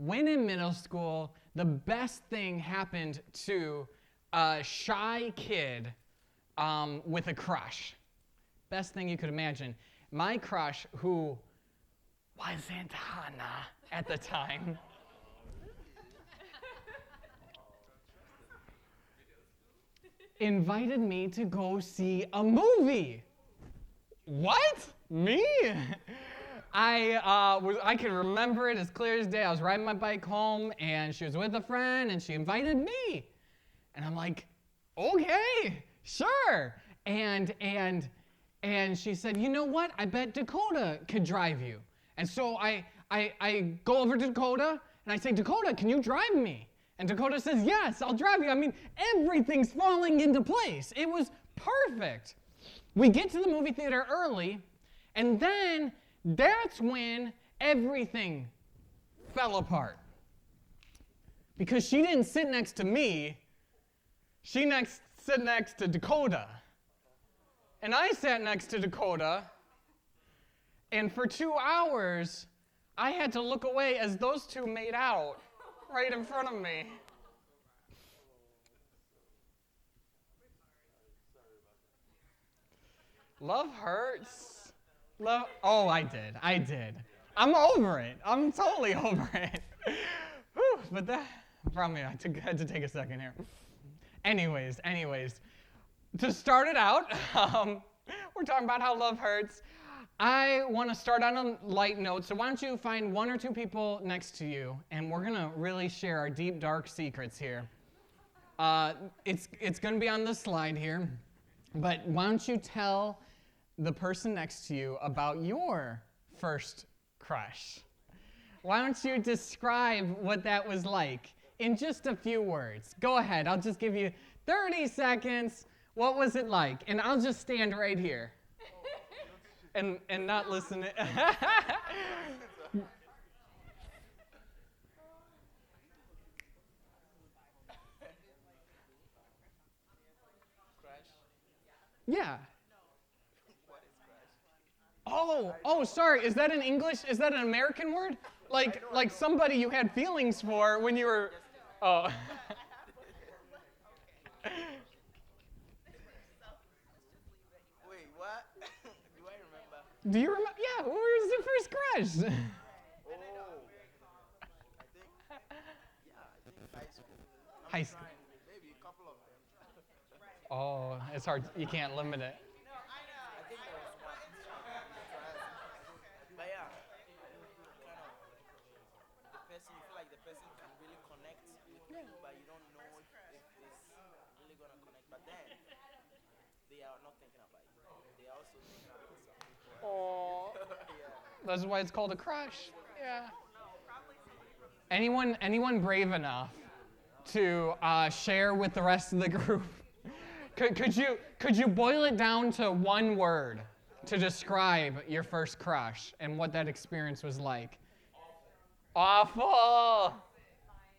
when in middle school, the best thing happened to a shy kid with a crush. Best thing you could imagine. My crush, who wasn't Hannah at the time, invited me to go see a movie. What? Me? I can remember it as clear as day. I was riding my bike home, and she was with a friend, and she invited me. And I'm like, okay, sure. And she said, you know what? I bet Dakota could drive you. And so I go over to Dakota, and I say, Dakota, can you drive me? And Dakota says, yes, I'll drive you. I mean, everything's falling into place. It was perfect. We get to the movie theater early, and then that's when everything fell apart. Because she didn't sit next to me, she sat next to Dakota. And I sat next to Dakota, and for 2 hours, I had to look away as those two made out right in front of me. Love hurts. Oh, I did. I'm over it. I'm totally over it. Whew, but that, probably I had to take a second here. Anyways, to start it out, we're talking about how love hurts. I want to start on a light note, so why don't you find one or two people next to you, and we're going to really share our deep, dark secrets here. It's going to be on the slide here, but why don't you tell the person next to you about your first crush? Why don't you describe what that was like in just a few words? Go ahead, I'll just give you 30 seconds. What was it like? And I'll just stand right here and not listen. Yeah. Oh, sorry. Is that an English? Is that an American word? Like somebody you had feelings for when you were. Oh. Wait, what? Do I remember? Do you remember? Yeah. Where was your first crush? I think high school. High school. Maybe a couple of them. Oh, it's hard. You can't limit it. I think there was one. But yeah, kind of the person, you feel like the person can really connect with you, but you don't know if it's really gonna connect. But then they are not thinking about you. They are also thinking about some people. Oh. Yeah. That's why it's called a crush. Yeah. Anyone brave enough to share with the rest of the group? Could you boil it down to one word to describe your first crush and what that experience was like? Awful.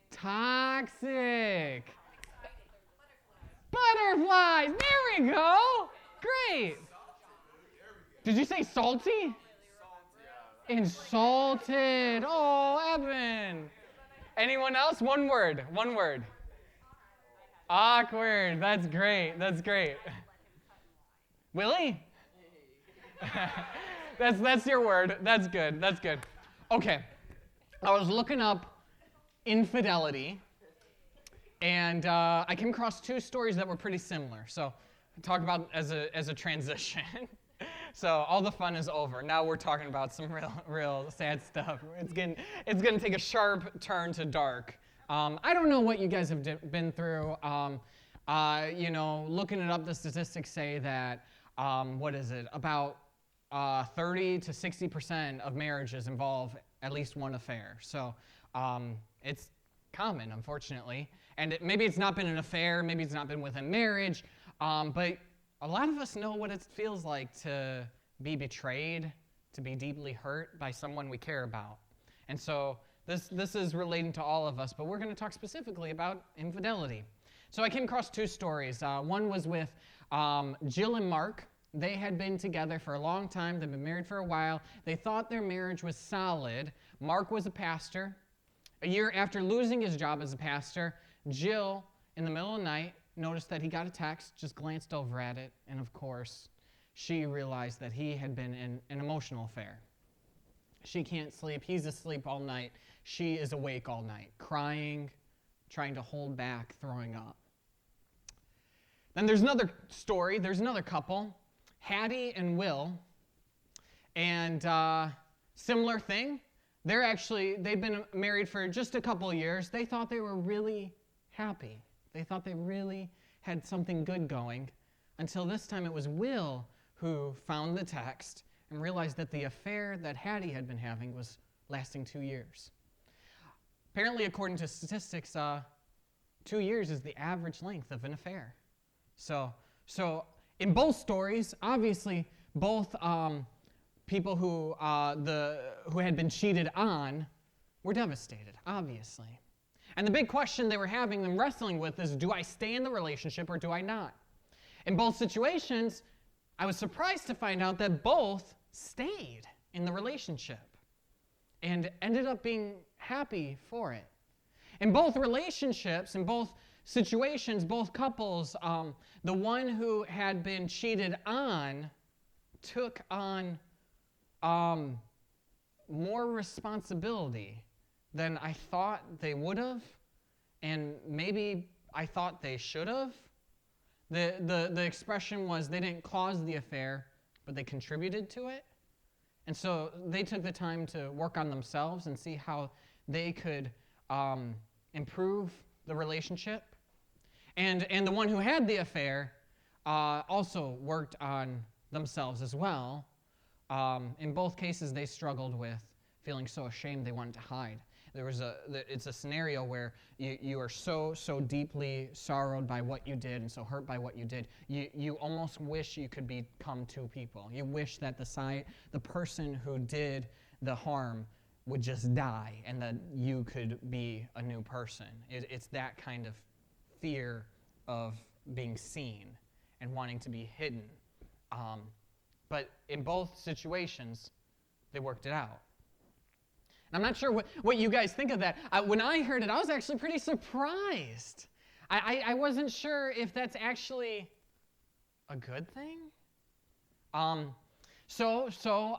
Toxic. Butterflies. There we go. Great. Did you say salty? Insulted. Oh, Evan. Anyone else? One word. Awkward. That's great. Willie? That's your word. That's good. Okay. I was looking up infidelity, and I came across two stories that were pretty similar. So talk about as a transition. So all the fun is over. Now we're talking about some real sad stuff. It's gonna take a sharp turn to dark. I don't know what you guys have been through. Looking it up, the statistics say that about 30 to 60% of marriages involve at least one affair. So it's common, unfortunately. And maybe it's not been an affair, maybe it's not been within marriage, but a lot of us know what it feels like to be betrayed, to be deeply hurt by someone we care about. And so this is relating to all of us, but we're going to talk specifically about infidelity. So I came across two stories. One was with Jill and Mark. They had been together for a long time. They'd been married for a while. They thought their marriage was solid. Mark was a pastor. A year after losing his job as a pastor, Jill, in the middle of the night, noticed that he got a text, just glanced over at it, and of course, she realized that he had been in an emotional affair. She can't sleep. He's asleep all night. She is awake all night, crying, trying to hold back, throwing up. Then there's another story. There's another couple, Hattie and Will, and similar thing. They've been married for just a couple of years. They thought they were really happy. They thought they really had something good going until this time it was Will who found the text and realized that the affair that Hattie had been having was lasting 2 years. Apparently, according to statistics, 2 years is the average length of an affair. So in both stories, obviously, both people who had been cheated on were devastated, obviously. And the big question they were having and wrestling with is, do I stay in the relationship or do I not? In both situations, I was surprised to find out that both stayed in the relationship and ended up being happy for it. In both relationships, in both situations, both couples, the one who had been cheated on took on more responsibility than I thought they would have, and maybe I thought they should have. The expression was they didn't cause the affair, but they contributed to it. And so they took the time to work on themselves and see how they could improve the relationship. And the one who had the affair also worked on themselves as well. In both cases, they struggled with feeling so ashamed they wanted to hide. It's a scenario where you are so deeply sorrowed by what you did and so hurt by what you did, you almost wish you could become two people. You wish that the person who did the harm would just die and that you could be a new person. It's that kind of fear of being seen and wanting to be hidden. But in both situations, they worked it out. I'm not sure what you guys think of that. When I heard it, I was actually pretty surprised. I wasn't sure if that's actually a good thing. So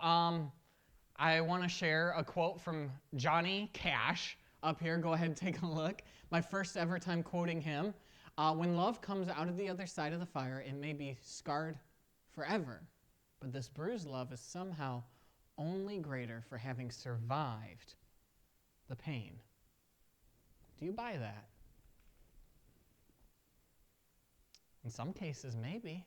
I want to share a quote from Johnny Cash up here. Go ahead and take a look. My first ever time quoting him. When love comes out of the other side of the fire, it may be scarred forever, but this bruised love is somehow only greater for having survived the pain. Do you buy that? In some cases, maybe.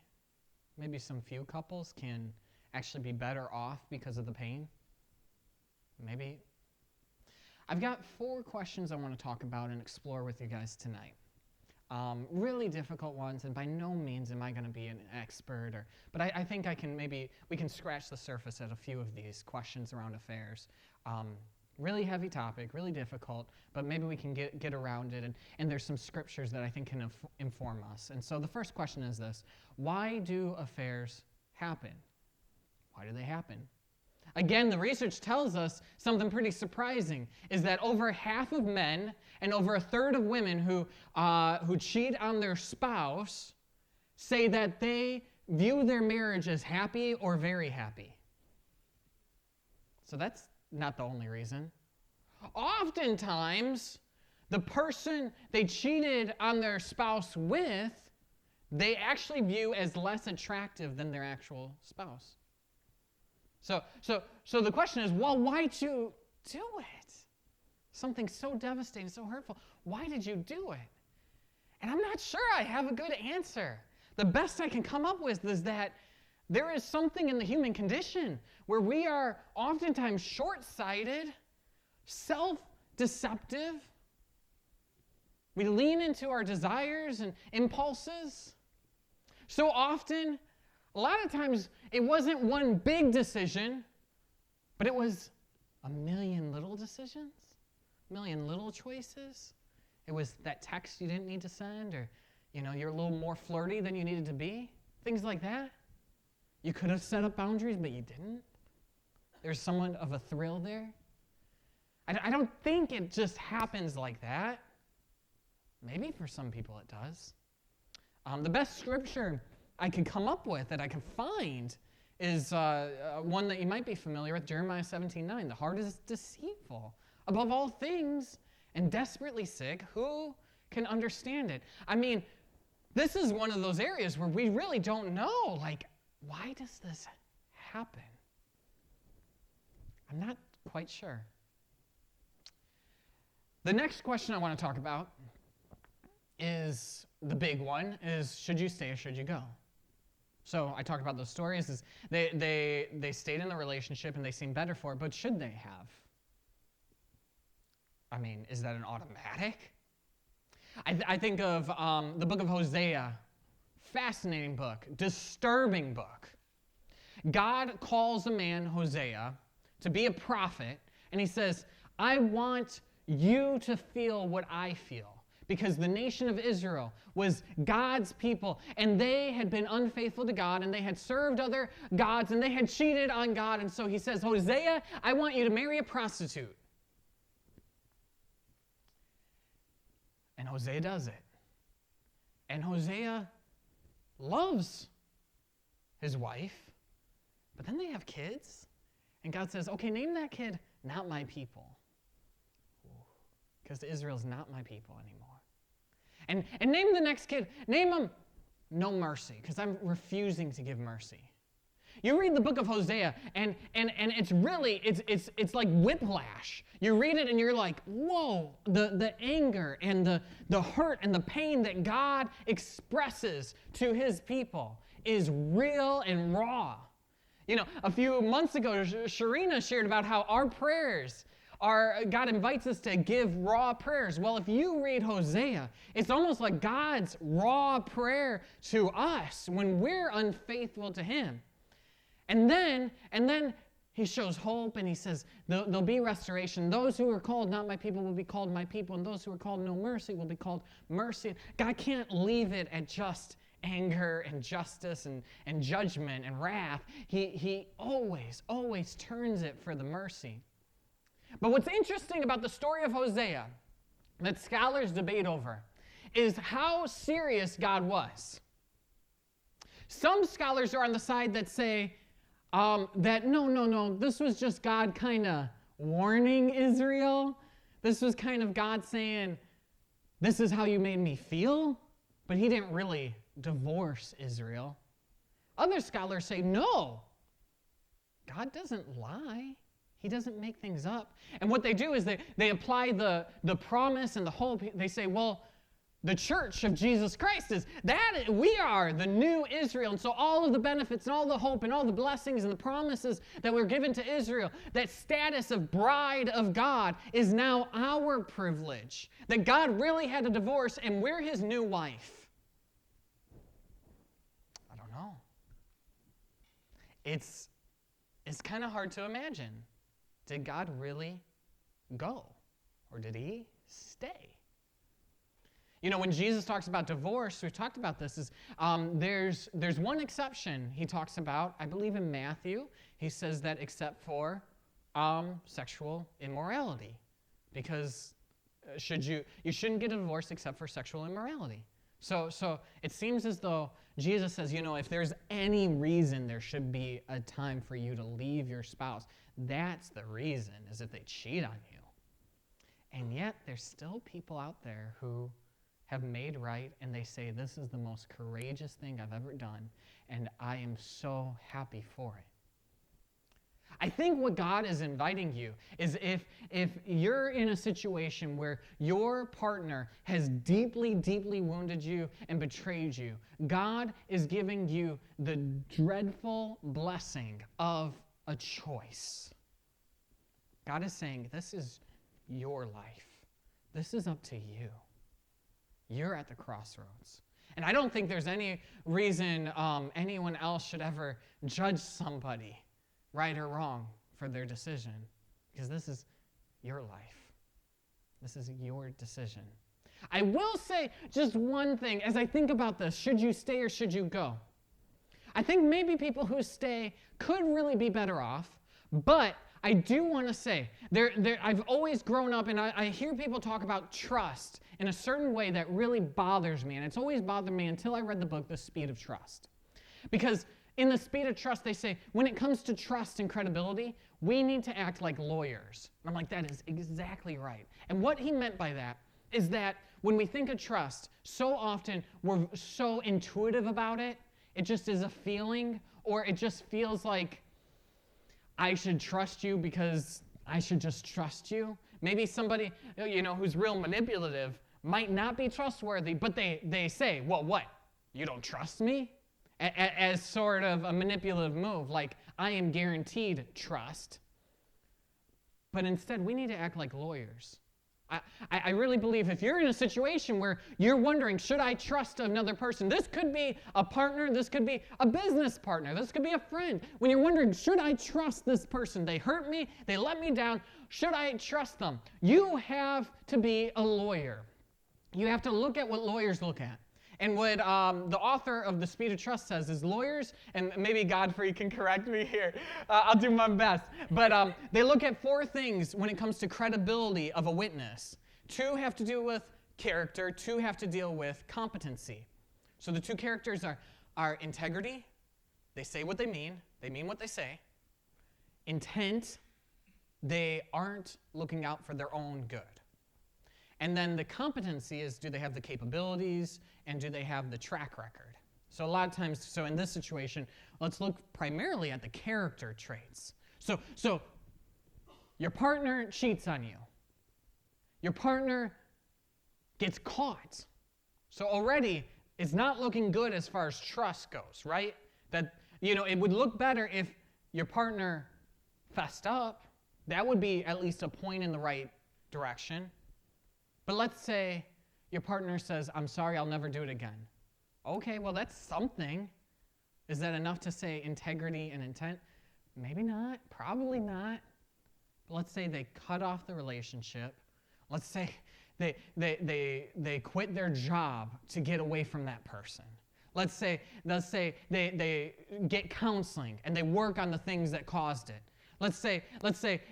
Maybe some few couples can actually be better off because of the pain. Maybe. I've got 4 questions I want to talk about and explore with you guys tonight. Really difficult ones, and by no means am I going to be an expert, but I think we can scratch the surface at a few of these questions around affairs. Really heavy topic, really difficult, but maybe we can get around it, and there's some scriptures that I think can inform us. And so the first question is this: why do affairs happen? Why do they happen? Again, the research tells us something pretty surprising, is that over half of men and over a third of women who cheat on their spouse say that they view their marriage as happy or very happy. So that's not the only reason. Oftentimes, the person they cheated on their spouse with, they actually view as less attractive than their actual spouse. So the question is, well, why'd you do it? Something so devastating, so hurtful. Why did you do it? And I'm not sure I have a good answer. The best I can come up with is that there is something in the human condition where we are oftentimes short-sighted, self-deceptive. We lean into our desires and impulses. So often, a lot of times, it wasn't one big decision, but it was a million little decisions, a million little choices. It was that text you didn't need to send, or you're a little more flirty than you needed to be, things like that. You could have set up boundaries, but you didn't. There's somewhat of a thrill there. I don't think it just happens like that. Maybe for some people it does. The best scripture I could come up with, that I could find, is one that you might be familiar with, Jeremiah 17:9. The heart is deceitful above all things and desperately sick. Who can understand it? I mean, this is one of those areas where we really don't know, like, why does this happen? I'm not quite sure. The next question I want to talk about is the big one, is should you stay or should you go? So I talked about those stories. Is they stayed in the relationship and they seemed better for it, but should they have? I mean, is that an automatic? I think of the book of Hosea. Fascinating book, disturbing book. God calls a man, Hosea, to be a prophet, and he says, I want you to feel what I feel. Because the nation of Israel was God's people, and they had been unfaithful to God, and they had served other gods, and they had cheated on God. And so he says, Hosea, I want you to marry a prostitute. And Hosea does it. And Hosea loves his wife, but then they have kids. And God says, okay, name that kid not my people. Because Israel's not my people anymore. And name the next kid, name him No Mercy, because I'm refusing to give mercy. You read the book of Hosea, and it's really, it's like whiplash. You read it and you're like, whoa, the anger and the hurt and the pain that God expresses to his people is real and raw. You know, a few months ago, Sharina shared about how our prayers God invites us to give raw prayers. Well, if you read Hosea, it's almost like God's raw prayer to us when we're unfaithful to him. And then he shows hope, and he says there'll be restoration. Those who are called not my people will be called my people, and those who are called no mercy will be called mercy. God can't leave it at just anger and justice and judgment and wrath. He always turns it for the mercy. But what's interesting about the story of Hosea that scholars debate over is how serious God was. Some scholars are on the side that say that no, this was just God kind of warning Israel. This was kind of God saying, this is how you made me feel, but he didn't really divorce Israel. Other scholars say, no, God doesn't lie. He doesn't make things up. And what they do is they apply the promise and the hope. They say, well, the church of Jesus Christ we are the new Israel. And so all of the benefits and all the hope and all the blessings and the promises that were given to Israel, that status of bride of God is now our privilege. That God really had a divorce and we're his new wife. I don't know. It's kind of hard to imagine. Did God really go? Or did he stay? You know, when Jesus talks about divorce, we've talked about this, is there's one exception he talks about, I believe in Matthew. He says that except for sexual immorality. Because you shouldn't get a divorce except for sexual immorality. So it seems as though Jesus says, you know, if there's any reason there should be a time for you to leave your spouse, that's the reason, is if they cheat on you. And yet there's still people out there who have made right, and they say, this is the most courageous thing I've ever done, and I am so happy for it. I think what God is inviting you is if you're in a situation where your partner has deeply, deeply wounded you and betrayed you, God is giving you the dreadful blessing of a choice. God is saying, this is your life. This is up to you. You're at the crossroads. And I don't think there's any reason anyone else should ever judge somebody, right or wrong, for their decision, because this is your life. This is your decision. I will say just one thing as I think about this. Should you stay or should you go? I think maybe people who stay could really be better off, but I do want to say, I've always grown up, and I hear people talk about trust in a certain way that really bothers me, and it's always bothered me until I read the book, The Speed of Trust. Because in The Speed of Trust, they say, when it comes to trust and credibility, we need to act like lawyers. And I'm like, that is exactly right. And what he meant by that is that when we think of trust, so often we're so intuitive about it. It just is a feeling, or it just feels like I should trust you because I should just trust you. Maybe somebody, who's real manipulative might not be trustworthy, but they say, well, what? You don't trust me? As sort of a manipulative move, like I am guaranteed trust. But instead, we need to act like lawyers. I really believe if you're in a situation where you're wondering, should I trust another person? This could be a partner, this could be a business partner, this could be a friend. When you're wondering, should I trust this person? They hurt me, they let me down, should I trust them? You have to be a lawyer. You have to look at what lawyers look at. And what the author of The Speed of Trust says is lawyers, and maybe Godfrey can correct me here, I'll do my best, but they look at 4 things when it comes to credibility of a witness. 2 have to do with character, 2 have to deal with competency. So the 2 characters are integrity, they say what they mean what they say. Intent, they aren't looking out for their own good. And then the competency is, do they have the capabilities and do they have the track record? So a lot of times, so in this situation, let's look primarily at the character traits. So your partner cheats on you. Your partner gets caught. So already, it's not looking good as far as trust goes, right? That, it would look better if your partner fessed up. That would be at least a point in the right direction. But let's say your partner says, I'm sorry, I'll never do it again. Okay, well, that's something. Is that enough to say integrity and intent? Maybe not, probably not. But let's say they cut off the relationship. Let's say they quit their job to get away from that person. Let's say they get counseling and they work on the things that caused it. Let's say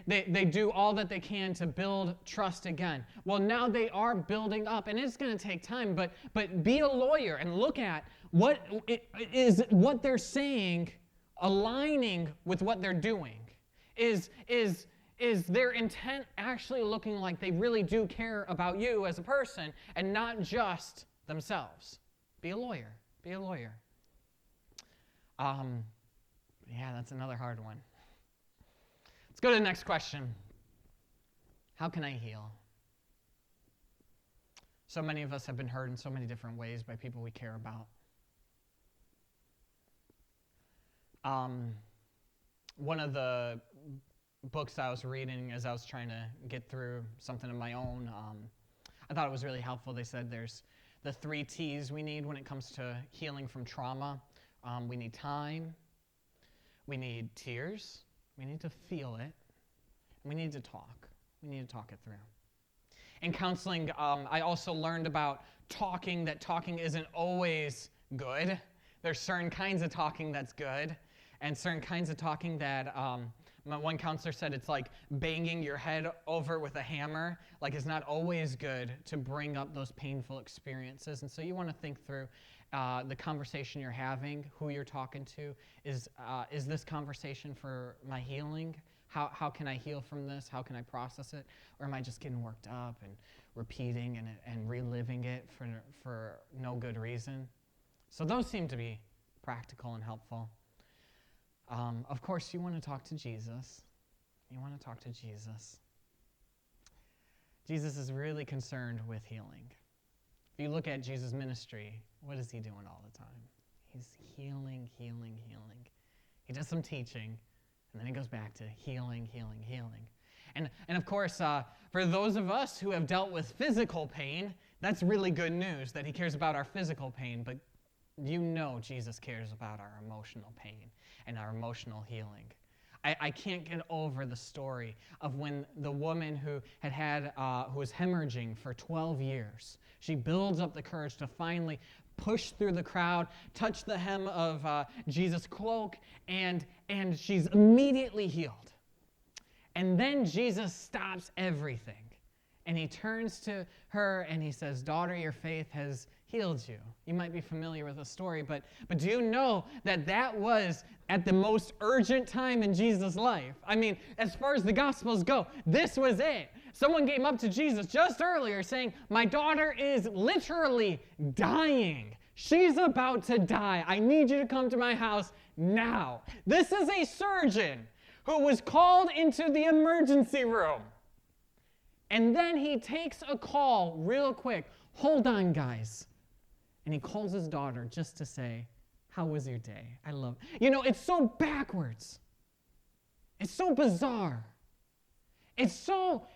they do all that they can to build trust again. Well, now they are building up, and it's going to take time, but be a lawyer and look at what they're saying aligning with what they're doing. Is their intent actually looking like they really do care about you as a person and not just themselves? Be a lawyer. Be a lawyer. Yeah, that's another hard one. Let's go to the next question. How can I heal? So many of us have been hurt in so many different ways by people we care about. One of the books I was reading as I was trying to get through something of my own, I thought it was really helpful. They said there's the 3 T's we need when it comes to healing from trauma. We need time, we need tears, we need to feel it, and we need to talk. We need to talk it through. In counseling, I also learned about that talking isn't always good. There's certain kinds of talking that's good, and certain kinds of talking that, one counselor said it's like banging your head over with a hammer, like it's not always good to bring up those painful experiences. And so you want to think through the conversation you're having, who you're talking to. Is this conversation for my healing? How can I heal from this? How can I process it? Or am I just getting worked up and repeating and reliving it for no good reason? So those seem to be practical and helpful. Of course, you want to talk to Jesus. You want to talk to Jesus. Jesus is really concerned with healing. If you look at Jesus' ministry, what is he doing all the time? He's healing, healing, healing. He does some teaching, and then he goes back to healing, healing, healing. And of course, for those of us who have dealt with physical pain, that's really good news that he cares about our physical pain, but Jesus cares about our emotional pain and our emotional healing. I can't get over the story of when the woman who was hemorrhaging for 12 years, she builds up the courage to finally push through the crowd, touch the hem of Jesus' cloak, and she's immediately healed. And then Jesus stops everything. And he turns to her and he says, "Daughter, your faith has healed you." You might be familiar with the story, but do you know that that was at the most urgent time in Jesus' life? I mean, as far as the Gospels go, this was it. Someone came up to Jesus just earlier saying, "My daughter is literally dying. She's about to die. I need you to come to my house now." This is a surgeon who was called into the emergency room. And then he takes a call real quick. "Hold on, guys." And he calls his daughter just to say, "How was your day?" I love it. You know, it's so backwards. It's so bizarre. It's so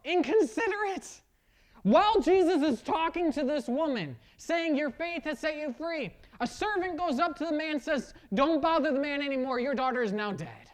inconsiderate. While Jesus is talking to this woman, saying, "Your faith has set you free," a servant goes up to the man and says, "Don't bother the man anymore. Your daughter is now dead."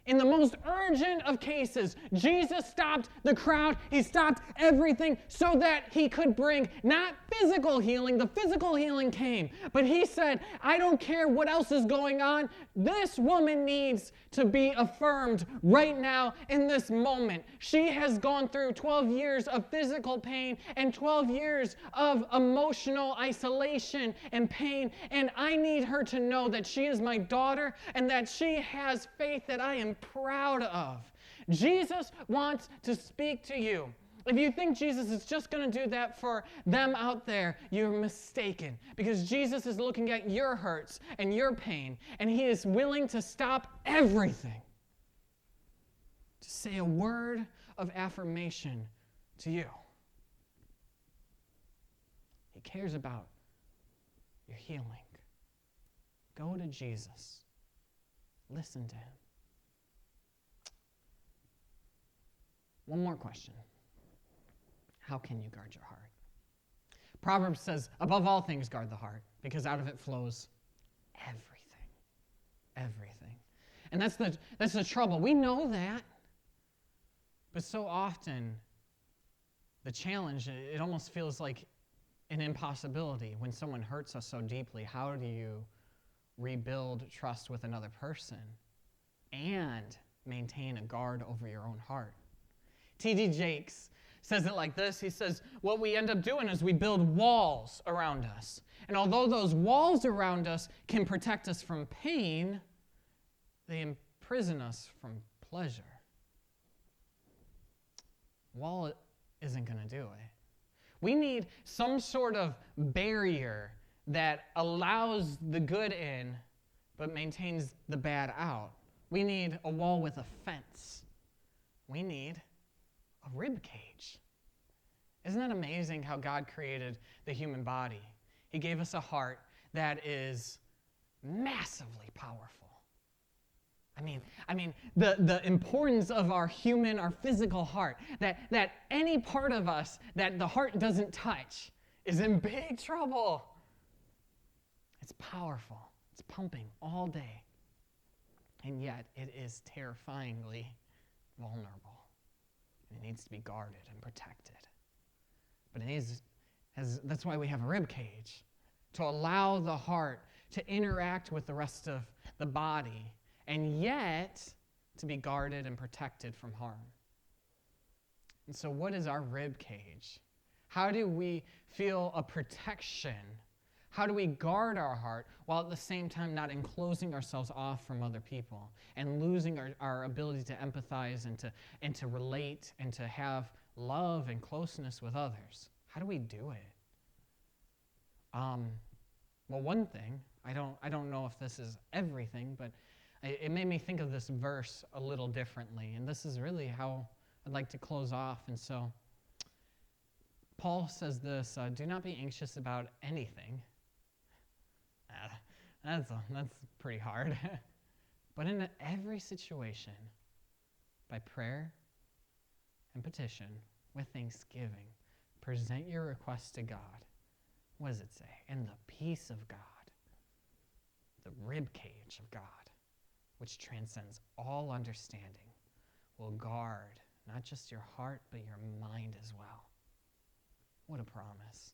In the most urgent of cases, Jesus stopped the crowd. He stopped everything so that he could bring not physical healing. The physical healing came. But he said, "I don't care what else is going on. This woman needs to be affirmed right now in this moment. She has gone through 12 years of physical pain and 12 years of emotional isolation and pain. And I need her to know that she is my daughter and that she has faith that I am proud of." Jesus wants to speak to you. If you think Jesus is just going to do that for them out there, you're mistaken. Because Jesus is looking at your hurts and your pain, and he is willing to stop everything to say a word of affirmation to you. He cares about your healing. Go to Jesus. Listen to him. One more question. How can you guard your heart? Proverbs says, "Above all things, guard the heart, because out of it flows everything." Everything. And that's the trouble. We know that. But so often, the challenge, it almost feels like an impossibility when someone hurts us so deeply. How do you rebuild trust with another person and maintain a guard over your own heart? T.D. Jakes says it like this. He says, "What we end up doing is we build walls around us. And although those walls around us can protect us from pain, they imprison us from pleasure." Wall isn't going to do it. We need some sort of barrier that allows the good in, but maintains the bad out. We need a wall with a fence. We need a rib cage. Isn't that amazing how God created the human body? He gave us a heart that is massively powerful. I mean, the importance of our physical heart, that any part of us that the heart doesn't touch is in big trouble. It's powerful. It's pumping all day. And yet it is terrifyingly vulnerable. It needs to be guarded and protected. But that's why we have a rib cage, to allow the heart to interact with the rest of the body, and yet to be guarded and protected from harm. And so what is our rib cage? How do we feel a protection? How do we guard our heart while at the same time not enclosing ourselves off from other people and losing our ability to empathize and to relate and to have love and closeness with others? How do we do it? Well, one thing, I don't know if this is everything, but it made me think of this verse a little differently, and this is really how I'd like to close off. And so Paul says this, "Do not be anxious about anything." That's pretty hard. But in every situation, by prayer and petition, with thanksgiving, present your requests to God. What does it say? And the peace of God, the rib cage of God, which transcends all understanding, will guard not just your heart, but your mind as well. What a promise.